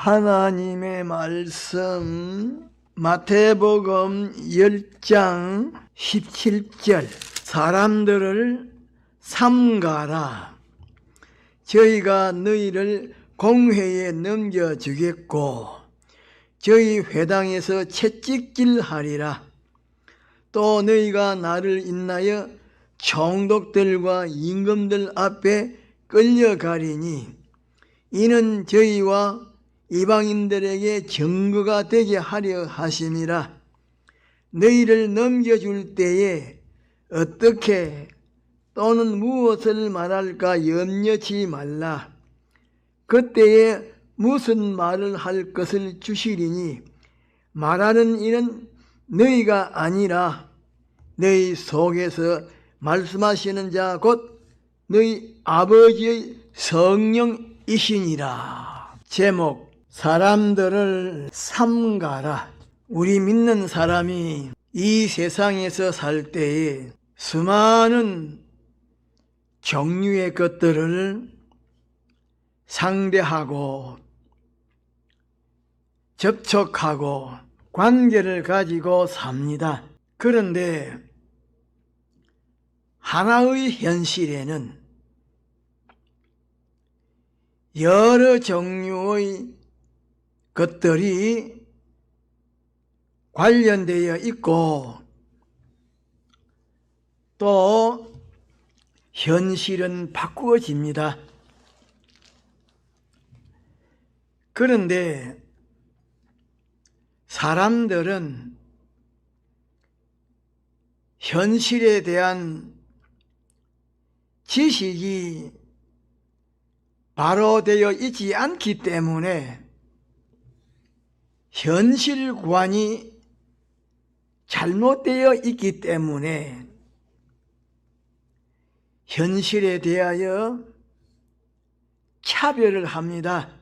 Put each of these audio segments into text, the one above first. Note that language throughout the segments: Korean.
하나님의 말씀 마태복음 10장 17절 사람들을 삼가라. 저희가 너희를 공회에 넘겨주겠고 저희 회당에서 채찍질하리라. 또 너희가 나를 인하여 총독들과 임금들 앞에 끌려가리니 이는 저희와 이방인들에게 증거가 되게 하려 하심이라. 너희를 넘겨줄 때에 어떻게 또는 무엇을 말할까 염려치 말라. 그때에 무슨 말을 할 것을 주시리니 말하는 이는 너희가 아니라 너희 속에서 말씀하시는 자 곧 너희 아버지의 성령이시니라. 제목 사람들을 삼가라. 우리 믿는 사람이 이 세상에서 살 때에 수많은 종류의 것들을 상대하고 접촉하고 관계를 가지고 삽니다. 그런데 하나의 현실에는 여러 종류의 것들이 관련되어 있고 또 현실은 바꾸어집니다. 그런데 사람들은 현실에 대한 지식이 바로 되어 있지 않기 때문에 현실관이 잘못되어 있기 때문에 현실에 대하여 차별을 합니다.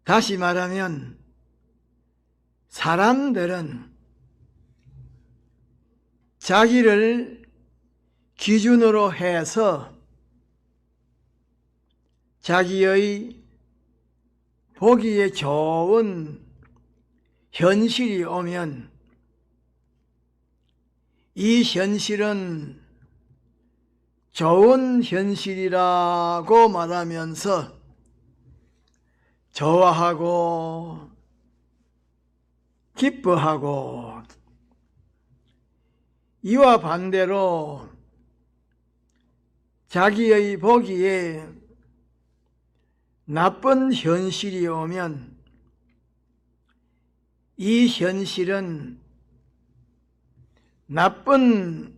다시 말하면 사람들은 자기를 기준으로 해서 자기의 보기에 좋은 현실이 오면 이 현실은 좋은 현실이라고 말하면서 좋아하고 기뻐하고, 이와 반대로 자기의 보기에 나쁜 현실이 오면 이 현실은 나쁜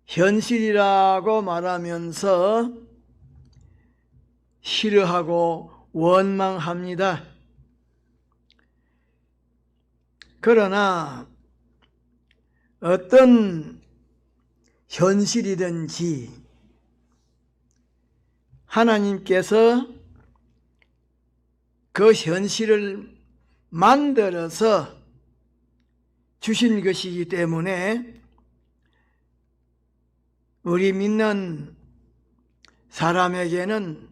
현실이라고 말하면서 싫어하고 원망합니다. 그러나 어떤 현실이든지 하나님께서 그 현실을 만들어서 주신 것이기 때문에 우리 믿는 사람에게는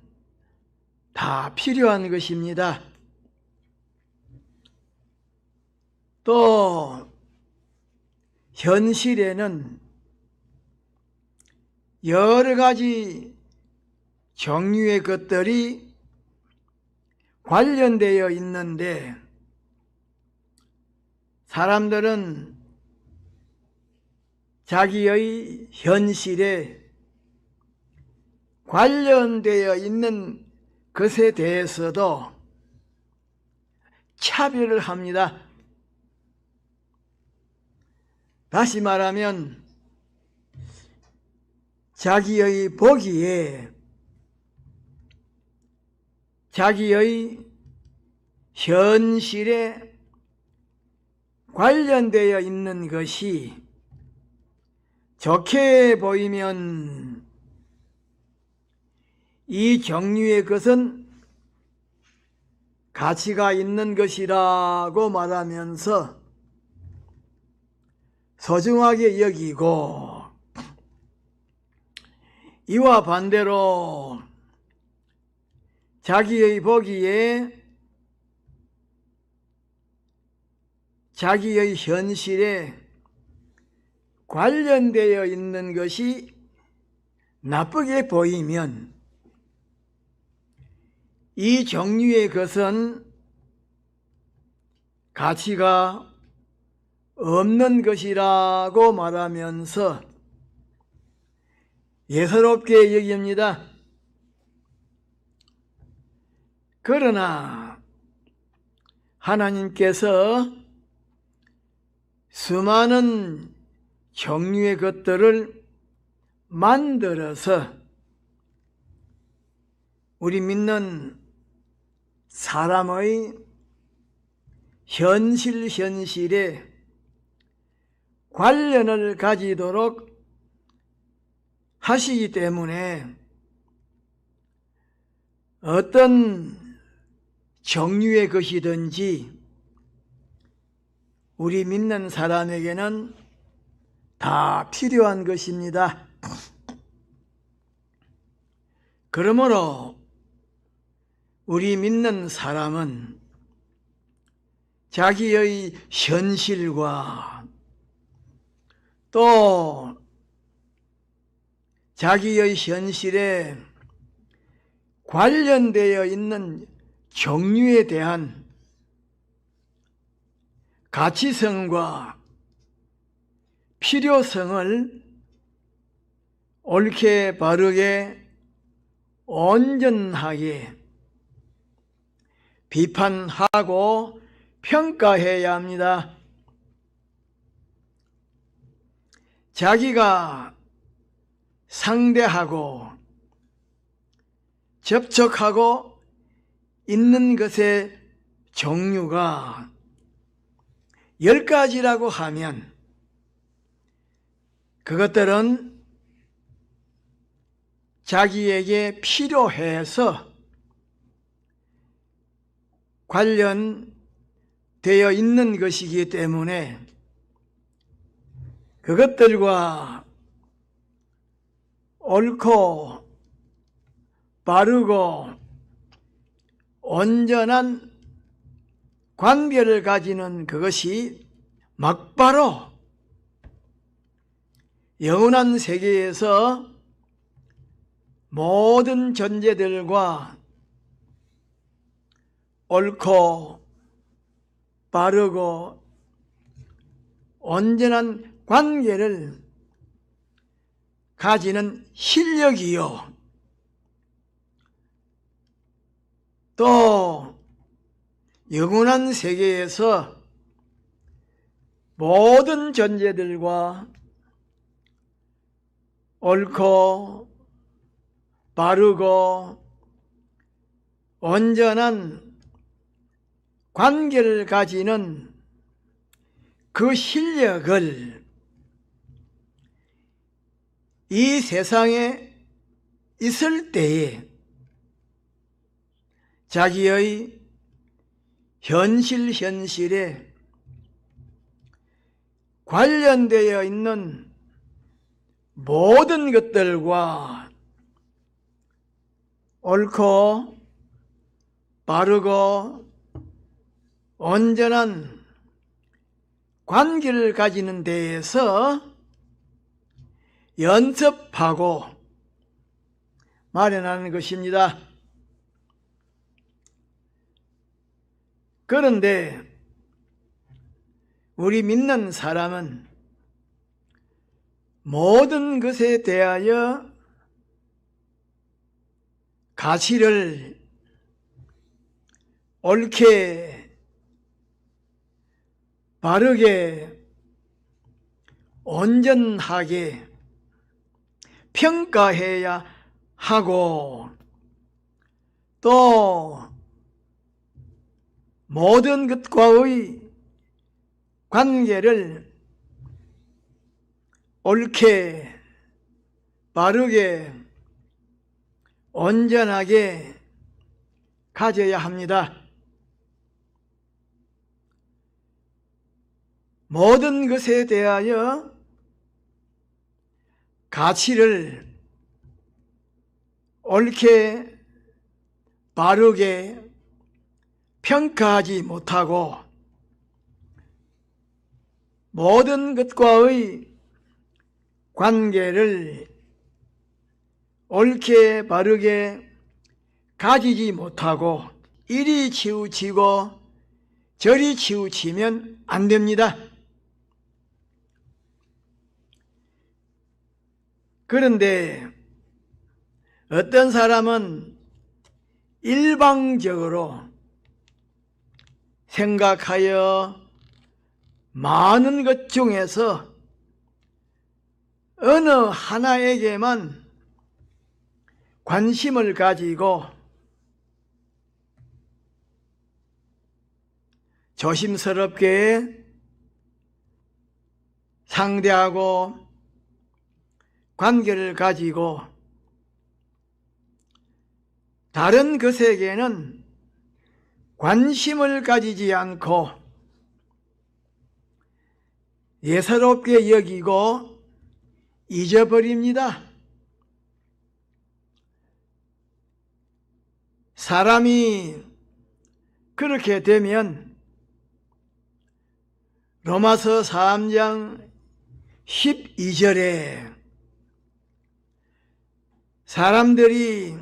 다 필요한 것입니다. 또 현실에는 여러 가지 종류의 것들이 관련되어 있는데 사람들은 자기의 현실에 관련되어 있는 것에 대해서도 차별을 합니다. 다시 말하면 자기의 보기에 자기의 현실에 관련되어 있는 것이 좋게 보이면 이 종류의 것은 가치가 있는 것이라고 말하면서 소중하게 여기고, 이와 반대로 자기의 보기에 자기의 현실에 관련되어 있는 것이 나쁘게 보이면 이 종류의 것은 가치가 없는 것이라고 말하면서 예사롭게 여깁니다. 그러나 하나님께서 수많은 종류의 것들을 만들어서 우리 믿는 사람의 현실에 관련을 가지도록 하시기 때문에 어떤 종류의 것이든지 우리 믿는 사람에게는 다 필요한 것입니다. 그러므로 우리 믿는 사람은 자기의 현실과 또 자기의 현실에 관련되어 있는 종류에 대한 가치성과 필요성을 옳게 바르게 온전하게 비판하고 평가해야 합니다. 자기가 상대하고 접촉하고 있는 것의 종류가 10가지라고 하면 그것들은 자기에게 필요해서 관련되어 있는 것이기 때문에 그것들과 옳고 바르고 온전한 관계를 가지는 그것이 막바로 영원한 세계에서 모든 존재들과 옳고 바르고 온전한 관계를 가지는 실력이요, 또 영원한 세계에서 모든 존재들과 옳고 바르고 온전한 관계를 가지는 그 실력을 이 세상에 있을 때에 자기의 현실에 관련되어 있는 모든 것들과 옳고 바르고 온전한 관계를 가지는 데에서 연습하고 마련하는 것입니다. 그런데 우리 믿는 사람은 모든 것에 대하여 가치를 옳게 바르게 온전하게 평가해야 하고 또 모든 것과의 관계를 옳게 바르게 온전하게 가져야 합니다. 모든 것에 대하여 가치를 옳게 바르게 평가하지 못하고 모든 것과의 관계를 옳게 바르게 가지지 못하고 이리 치우치고 저리 치우치면 안 됩니다. 그런데 어떤 사람은 일방적으로 생각하여 많은 것 중에서 어느 하나에게만 관심을 가지고 조심스럽게 상대하고 관계를 가지고 다른 것에게는 관심을 가지지 않고 예사롭게 여기고 잊어버립니다. 사람이 그렇게 되면 로마서 3장 12절에 사람들이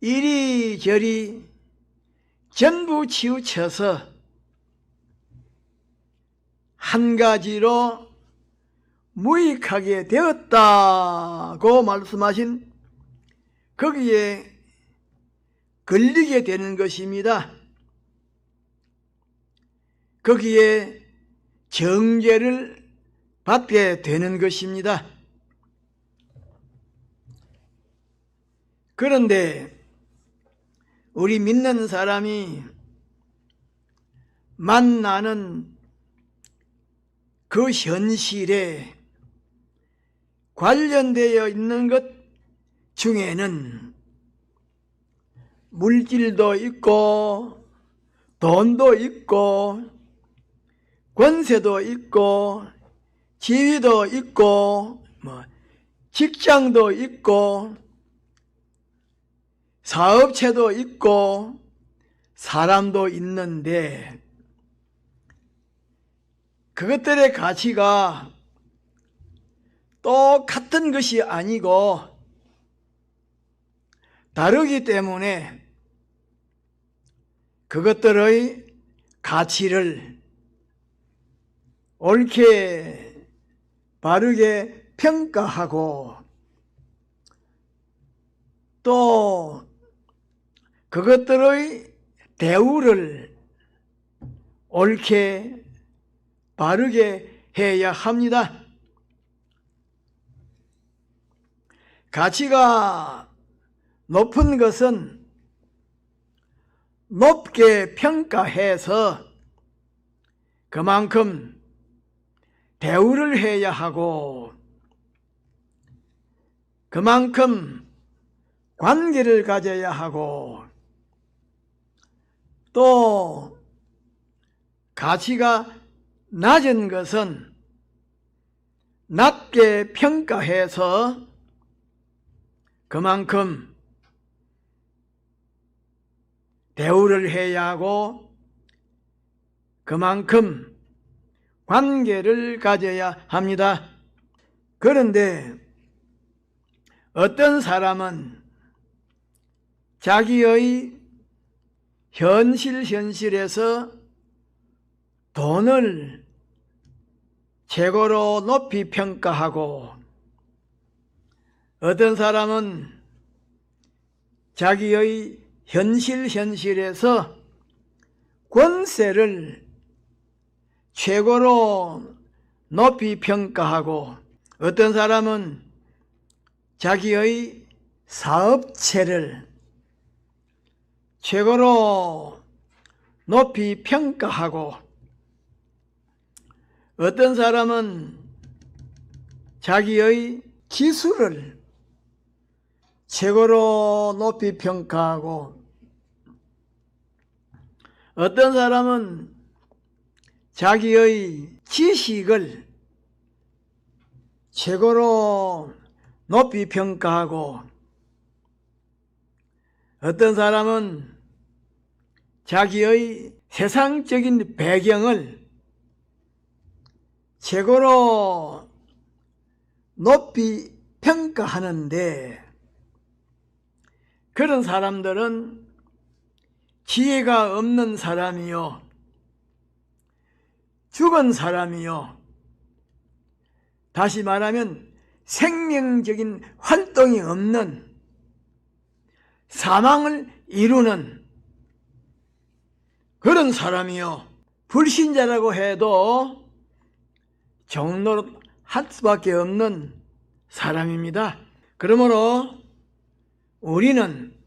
이리저리 전부 치우쳐서 한 가지로 무익하게 되었다고 말씀하신 거기에 걸리게 되는 것입니다. 거기에 정죄를 받게 되는 것입니다. 그런데 우리 믿는 사람이 만나는 그 현실에 관련되어 있는 것 중에는 물질도 있고 돈도 있고 권세도 있고 지위도 있고 직장도 있고 사업체도 있고 사람도 있는데 그것들의 가치가 똑같은 것이 아니고 다르기 때문에 그것들의 가치를 옳게 바르게 평가하고 또 그것들의 대우를 옳게 바르게 해야 합니다. 가치가 높은 것은 높게 평가해서 그만큼 대우를 해야 하고 그만큼 관계를 가져야 하고 또 가치가 낮은 것은 낮게 평가해서 그만큼 대우를 해야 하고 그만큼 관계를 가져야 합니다. 그런데 어떤 사람은 자기의 현실에서 돈을 최고로 높이 평가하고 어떤 사람은 자기의 현실에서 권세를 최고로 높이 평가하고 어떤 사람은 자기의 사업체를 최고로 높이 평가하고 어떤 사람은 자기의 기술을 최고로 높이 평가하고 어떤 사람은 자기의 지식을 최고로 높이 평가하고 어떤 사람은 자기의 세상적인 배경을 최고로 높이 평가하는데, 그런 사람들은 지혜가 없는 사람이요, 죽은 사람이요, 다시 말하면 생명적인 활동이 없는, 사망을 이루는 그런 사람이요, 불신자라고 해도 종노릇 할 수밖에 없는 사람입니다. 그러므로 우리는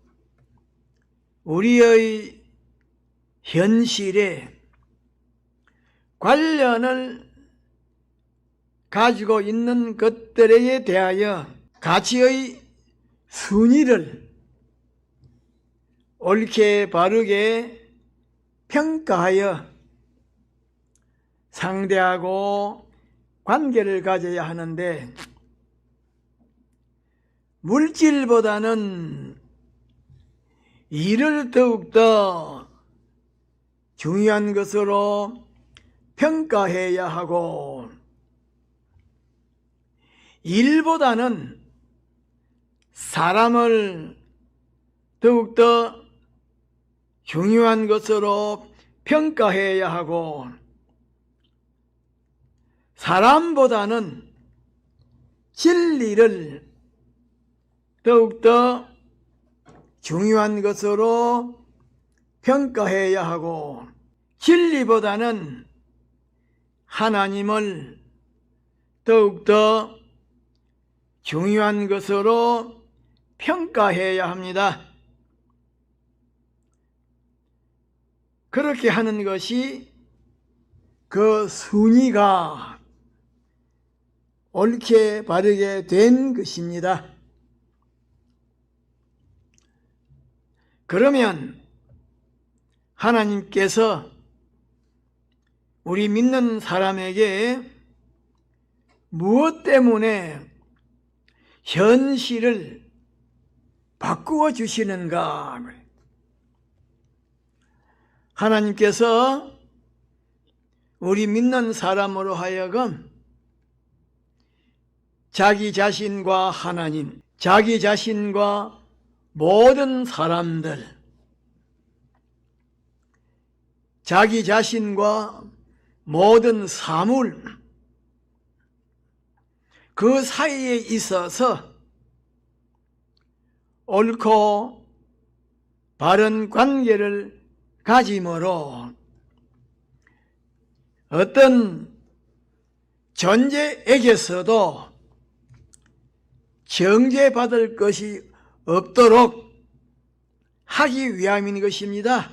우리의 현실에 관련을 가지고 있는 것들에 대하여 가치의 순위를 옳게 바르게 평가하여 상대하고 관계를 가져야 하는데, 물질보다는 일을 더욱더 중요한 것으로 평가해야 하고, 일보다는 사람을 더욱더 중요한 것으로 평가해야 하고, 사람보다는 진리를 더욱더 중요한 것으로 평가해야 하고, 진리보다는 하나님을 더욱더 중요한 것으로 평가해야 합니다. 그렇게 하는 것이 그 순위가 옳게 바르게 된 것입니다. 그러면 하나님께서 우리 믿는 사람에게 무엇 때문에 현실을 바꾸어 주시는가? 하나님께서 우리 믿는 사람으로 하여금 자기 자신과 하나님, 자기 자신과 모든 사람들, 자기 자신과 모든 사물, 그 사이에 있어서 옳고 바른 관계를 가짐으로 어떤 존재에게서도 정죄받을 것이 없도록 하기 위함인 것입니다.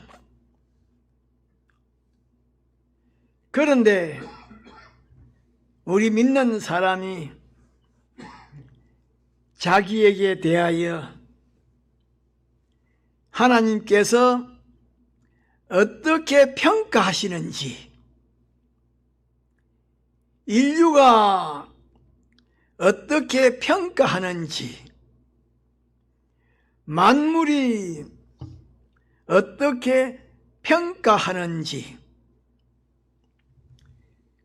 그런데 우리 믿는 사람이 자기에게 대하여 하나님께서 어떻게 평가하시는지, 인류가 어떻게 평가하는지, 만물이 어떻게 평가하는지,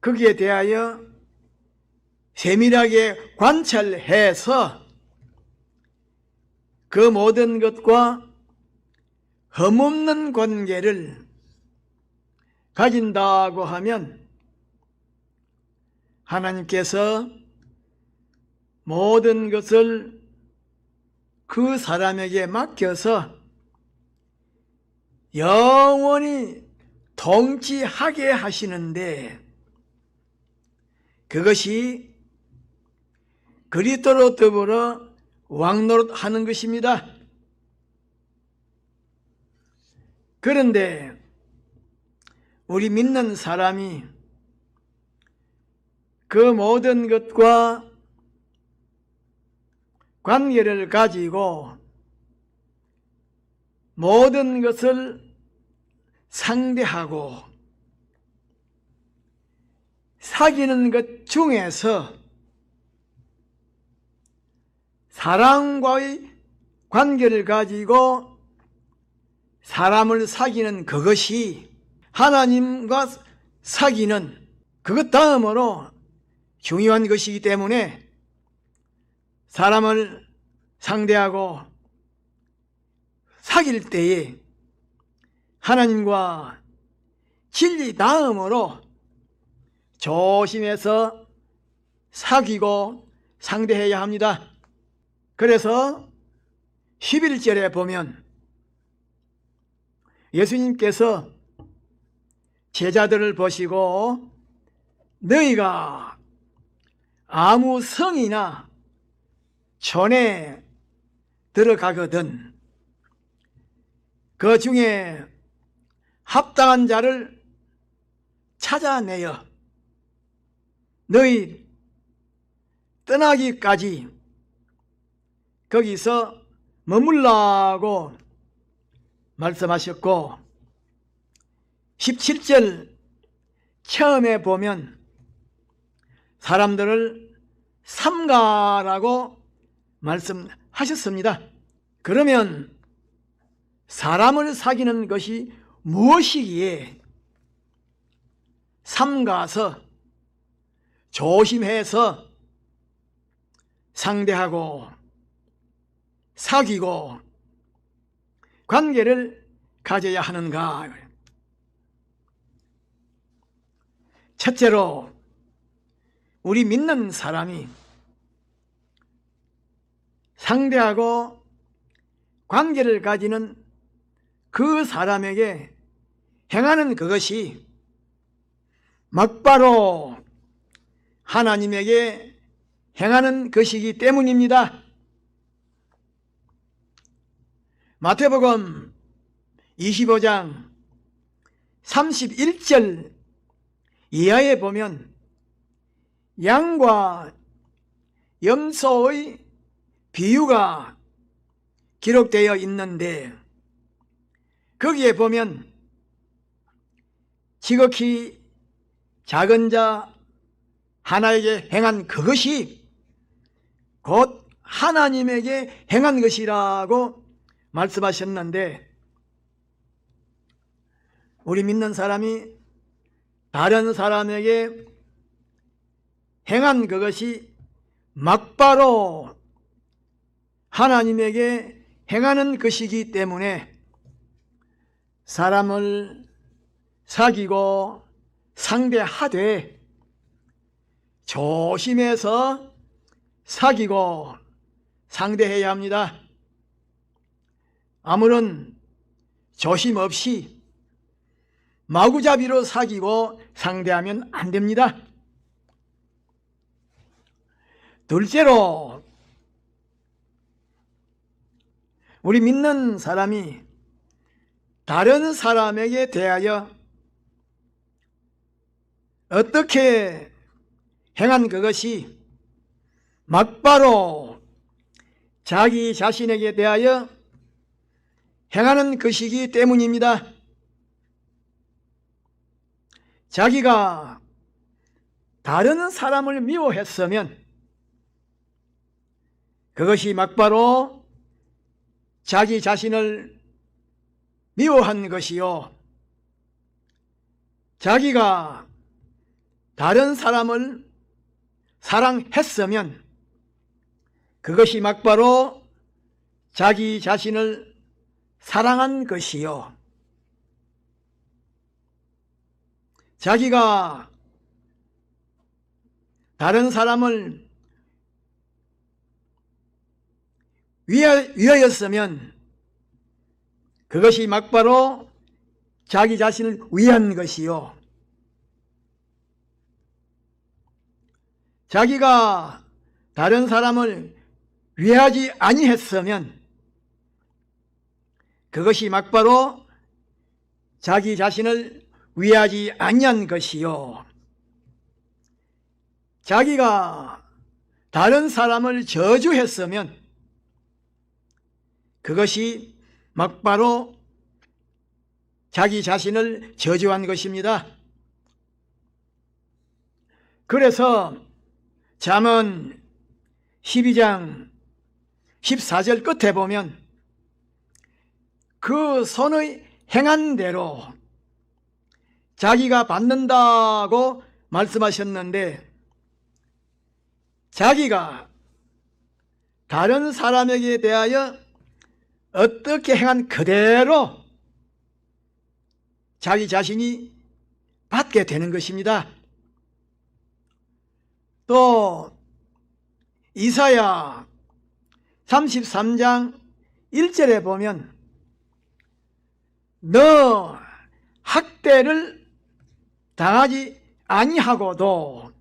거기에 대하여 세밀하게 관찰해서 그 모든 것과 흠없는 관계를 가진다고 하면 하나님께서 모든 것을 그 사람에게 맡겨서 영원히 통치하게 하시는데, 그것이 그리스도로 더불어 왕노릇하는 것입니다. 그런데 우리 믿는 사람이 그 모든 것과 관계를 가지고 모든 것을 상대하고 사귀는 것 중에서 사람과의 관계를 가지고 사람을 사귀는 그것이 하나님과 사귀는 그것 다음으로 중요한 것이기 때문에 사람을 상대하고 사귈 때에 하나님과 진리 다음으로 조심해서 사귀고 상대해야 합니다. 그래서 11절에 보면 예수님께서 제자들을 보시고 너희가 아무 성이나 전에 들어가거든 그 중에 합당한 자를 찾아내어 너희 떠나기까지 거기서 머물라고 말씀하셨고 17절 처음에 보면 사람들을 삼가라고 말씀하셨습니다. 그러면 사람을 사귀는 것이 무엇이기에 삼가서 조심해서 상대하고 사귀고 관계를 가져야 하는가? 첫째로 우리 믿는 사람이 상대하고 관계를 가지는 그 사람에게 행하는 그것이 막바로 하나님에게 행하는 것이기 때문입니다. 마태복음 25장 31절 이하에 보면 양과 염소의 비유가 기록되어 있는데 거기에 보면 지극히 작은 자 하나에게 행한 그것이 곧 하나님에게 행한 것이라고 말씀하셨는데 우리 믿는 사람이 다른 사람에게 행한 그것이 막바로 하나님에게 행하는 것이기 때문에 사람을 사귀고 상대하되 조심해서 사귀고 상대해야 합니다. 아무런 조심 없이 마구잡이로 사귀고 상대하면 안 됩니다. 둘째로 우리 믿는 사람이 다른 사람에게 대하여 어떻게 행한 그것이 막바로 자기 자신에게 대하여 행하는 것이기 때문입니다. 자기가 다른 사람을 미워했으면 그것이 막바로 자기 자신을 미워한 것이요, 자기가 다른 사람을 사랑했으면 그것이 막바로 자기 자신을 사랑한 것이요, 자기가 다른 사람을 위하였으면 그것이 막바로 자기 자신을 위한 것이요, 자기가 다른 사람을 위하지 아니했으면 그것이 막바로 자기 자신을 위하지 아니한 것이요, 자기가 다른 사람을 저주했으면 그것이 막바로 자기 자신을 저주한 것입니다. 그래서 잠언 12장 14절 끝에 보면 그 손의 행한 대로 자기가 받는다고 말씀하셨는데 자기가 다른 사람에게 대하여 어떻게 행한 그대로 자기 자신이 받게 되는 것입니다. 또 이사야 33장 1절에 보면 너 학대를 당하지 아니하고도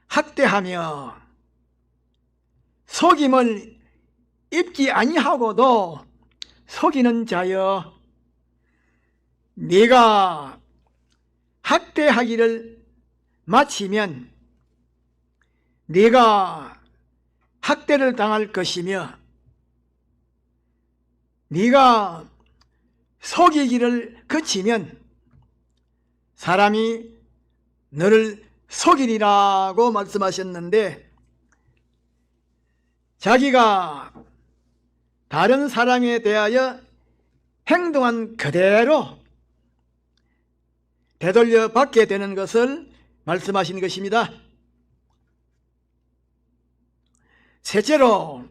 학대하며 속임을 입지 아니하고도 속이는 자여, 네가 학대하기를 마치면 네가 학대를 당할 것이며 네가 속이기를 그치면 사람이 너를 속이리라고 말씀하셨는데, 자기가 다른 사람에 대하여 행동한 그대로 되돌려 받게 되는 것을 말씀하신 것입니다. 셋째로,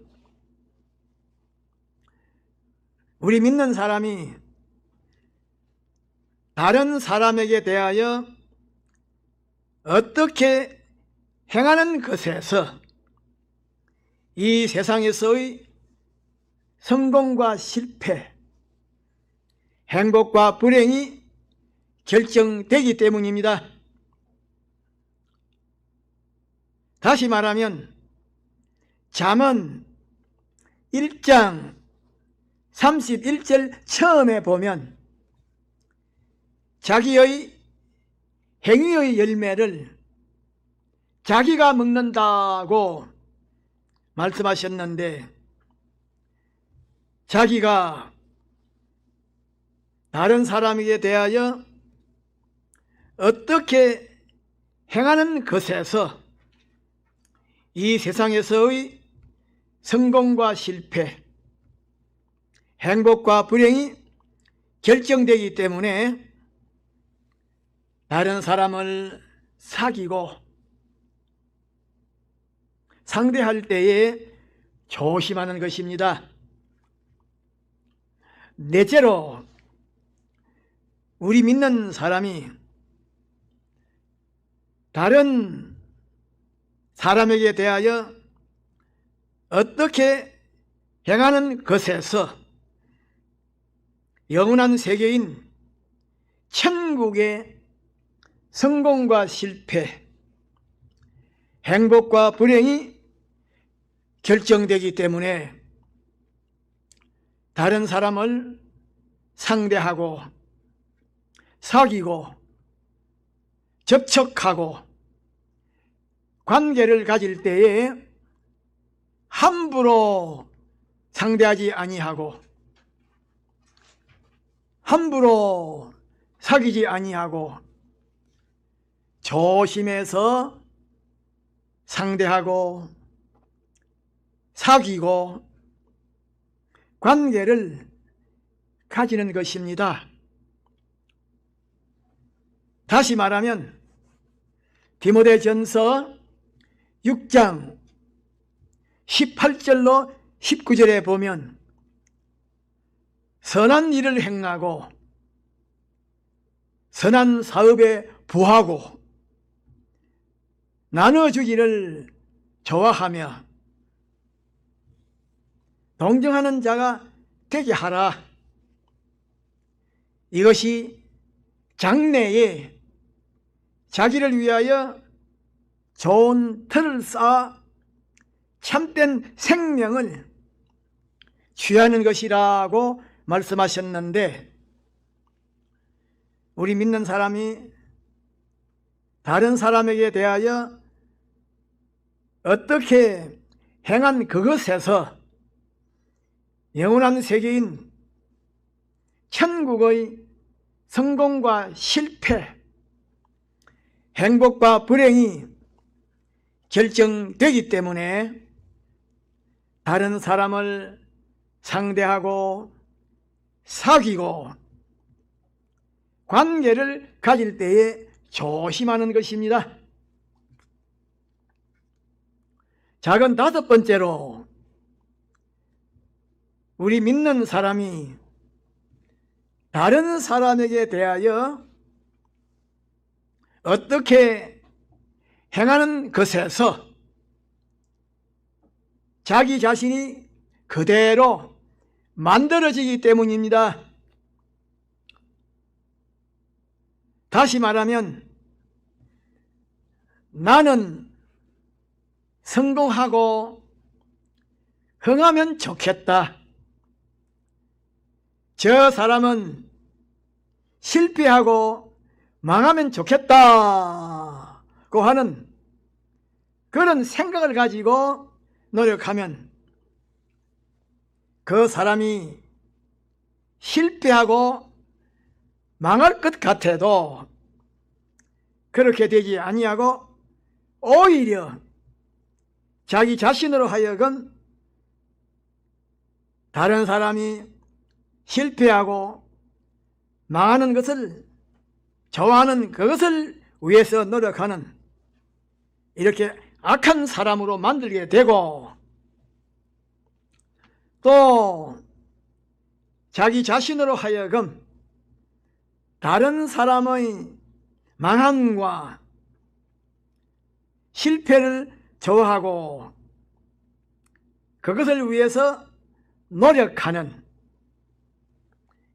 우리 믿는 사람이 다른 사람에게 대하여 어떻게 행하는 것에서 이 세상에서의 성공과 실패, 행복과 불행이 결정되기 때문입니다. 다시 말하면 잠언 1장 31절 처음에 보면 자기의 행위의 열매를 자기가 먹는다고 말씀하셨는데, 자기가 다른 사람에게 대하여 어떻게 행하는 것에서 이 세상에서의 성공과 실패, 행복과 불행이 결정되기 때문에 다른 사람을 사귀고 상대할 때에 조심하는 것입니다. 넷째로, 우리 믿는 사람이 다른 사람에게 대하여 어떻게 행하는 것에서 영원한 세계인 천국의 성공과 실패, 행복과 불행이 결정되기 때문에 다른 사람을 상대하고 사귀고 접촉하고 관계를 가질 때에 함부로 상대하지 아니하고 함부로 사귀지 아니하고 조심해서 상대하고 사귀고 관계를 가지는 것입니다. 다시 말하면 디모데전서 6장 18절로 19절에 보면 선한 일을 행하고 선한 사업에 부하고 나눠주기를 좋아하며 동정하는 자가 되게 하라. 이것이 장래에 자기를 위하여 좋은 틀을 쌓아 참된 생명을 취하는 것이라고 말씀하셨는데, 우리 믿는 사람이 다른 사람에게 대하여 어떻게 행한 그것에서 영원한 세계인 천국의 성공과 실패, 행복과 불행이 결정되기 때문에 다른 사람을 상대하고 사귀고 관계를 가질 때에 조심하는 것입니다. 작은 다섯 번째로, 우리 믿는 사람이 다른 사람에게 대하여 어떻게 행하는 것에서 자기 자신이 그대로 만들어지기 때문입니다. 다시 말하면 나는 성공하고 흥하면 좋겠다, 저 사람은 실패하고 망하면 좋겠다고 하는 그런 생각을 가지고 노력하면 그 사람이 실패하고 망할 것 같아도 그렇게 되지 아니하고 오히려 자기 자신으로 하여금 다른 사람이 실패하고 망하는 것을 좋아하는 그것을 위해서 노력하는 이렇게 악한 사람으로 만들게 되고, 또 자기 자신으로 하여금 다른 사람의 망함과 실패를 좋아하고 그것을 위해서 노력하는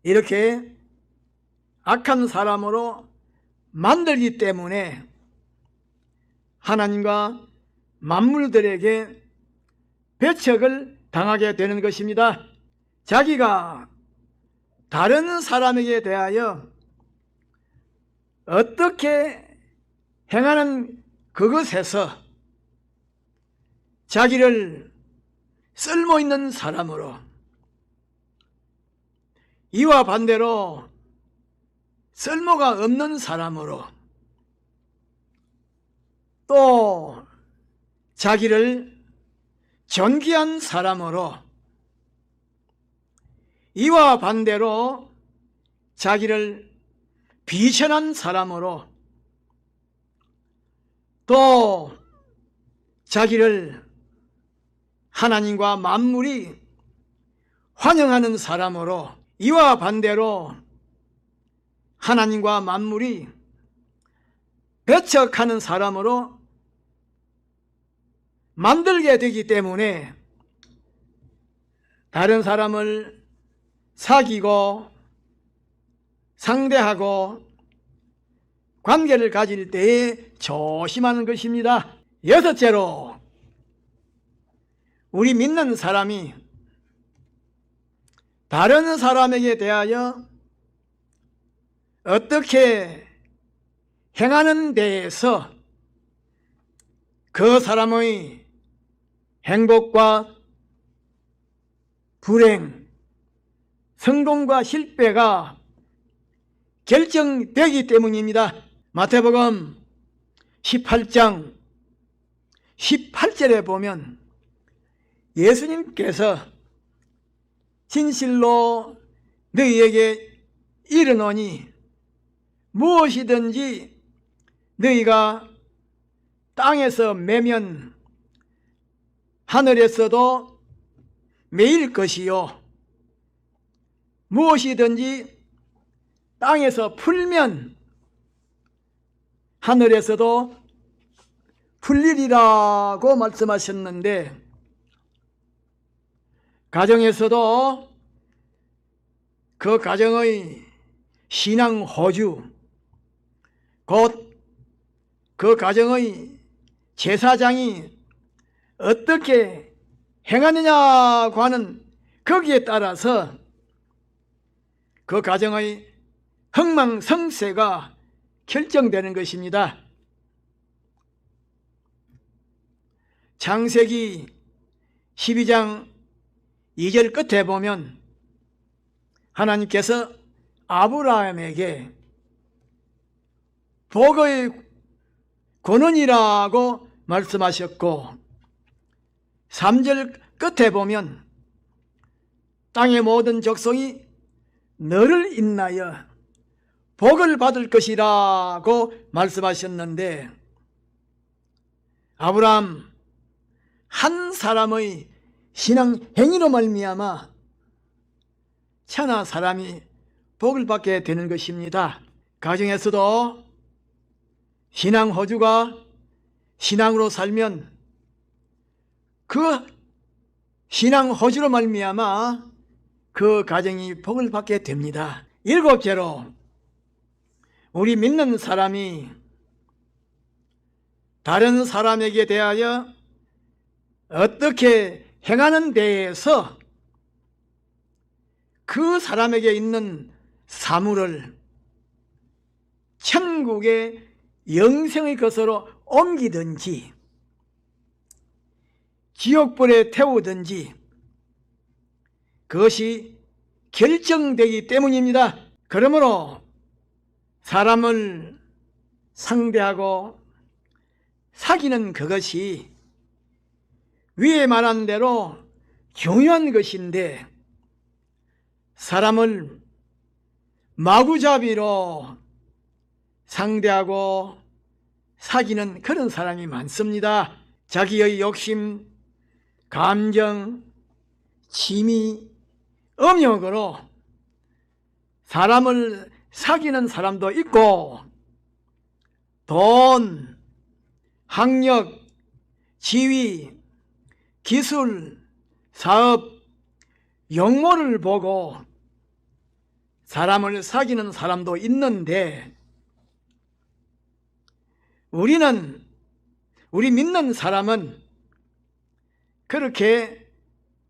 이렇게 악한 사람으로 만들기 때문에 하나님과 만물들에게 배척을 당하게 되는 것입니다. 자기가 다른 사람에게 대하여 어떻게 행하는 그것에서 자기를 쓸모있는 사람으로, 이와 반대로 쓸모가 없는 사람으로, 또 자기를 존귀한 사람으로, 이와 반대로 자기를 비천한 사람으로, 또 자기를 하나님과 만물이 환영하는 사람으로, 이와 반대로 하나님과 만물이 배척하는 사람으로 만들게 되기 때문에 다른 사람을 사귀고 상대하고 관계를 가질 때에 조심하는 것입니다. 여섯째로, 우리 믿는 사람이 다른 사람에게 대하여 어떻게 행하는 데에서 그 사람의 행복과 불행, 성공과 실패가 결정되기 때문입니다. 마태복음 18장 18절에 보면 예수님께서 진실로 너희에게 이르노니 무엇이든지 너희가 땅에서 매면 하늘에서도 매일 것이요, 무엇이든지 땅에서 풀면 하늘에서도 풀리리라고 말씀하셨는데, 가정에서도 그 가정의 신앙 호주, 곧 그 가정의 제사장이 어떻게 행하느냐고 하는 거기에 따라서 그 가정의 흥망성쇠가 결정되는 것입니다. 창세기 12장 2절 끝에 보면 하나님께서 아브라함에게 복의 권원이라고 말씀하셨고, 3절 끝에 보면 땅의 모든 족속이 너를 인하여 복을 받을 것이라고 말씀하셨는데, 아브라함 한 사람의 신앙 행위로 말미암아 천하 사람이 복을 받게 되는 것입니다. 가정에서도 신앙 호주가 신앙으로 살면 그 신앙 호주로 말미암아 그 가정이 복을 받게 됩니다. 일곱째로, 우리 믿는 사람이 다른 사람에게 대하여 어떻게 행하는 데에서 그 사람에게 있는 사물을 천국의 영생의 것으로 옮기든지 지옥불에 태우든지 그것이 결정되기 때문입니다. 그러므로 사람을 상대하고 사귀는 그것이 위에 말한 대로 중요한 것인데, 사람을 마구잡이로 상대하고 사귀는 그런 사람이 많습니다. 자기의 욕심, 감정, 취미, 음욕으로 사람을 사귀는 사람도 있고, 돈, 학력, 지위, 기술, 사업, 용모를 보고 사람을 사귀는 사람도 있는데, 우리 믿는 사람은 그렇게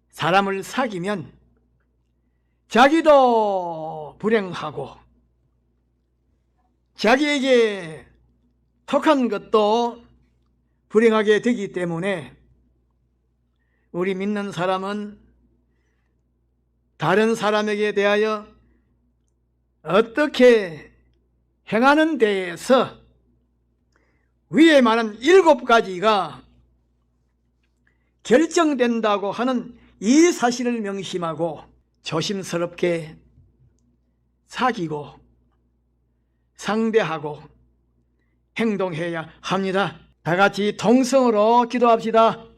사람을 사귀면 자기도 불행하고 자기에게 톡한 것도 불행하게 되기 때문에 우리 믿는 사람은 다른 사람에게 대하여 어떻게 행하는 데에서 위에 말한 7가지가 결정된다고 하는 이 사실을 명심하고 조심스럽게 사귀고 상대하고 행동해야 합니다. 다 같이 통성으로 기도합시다.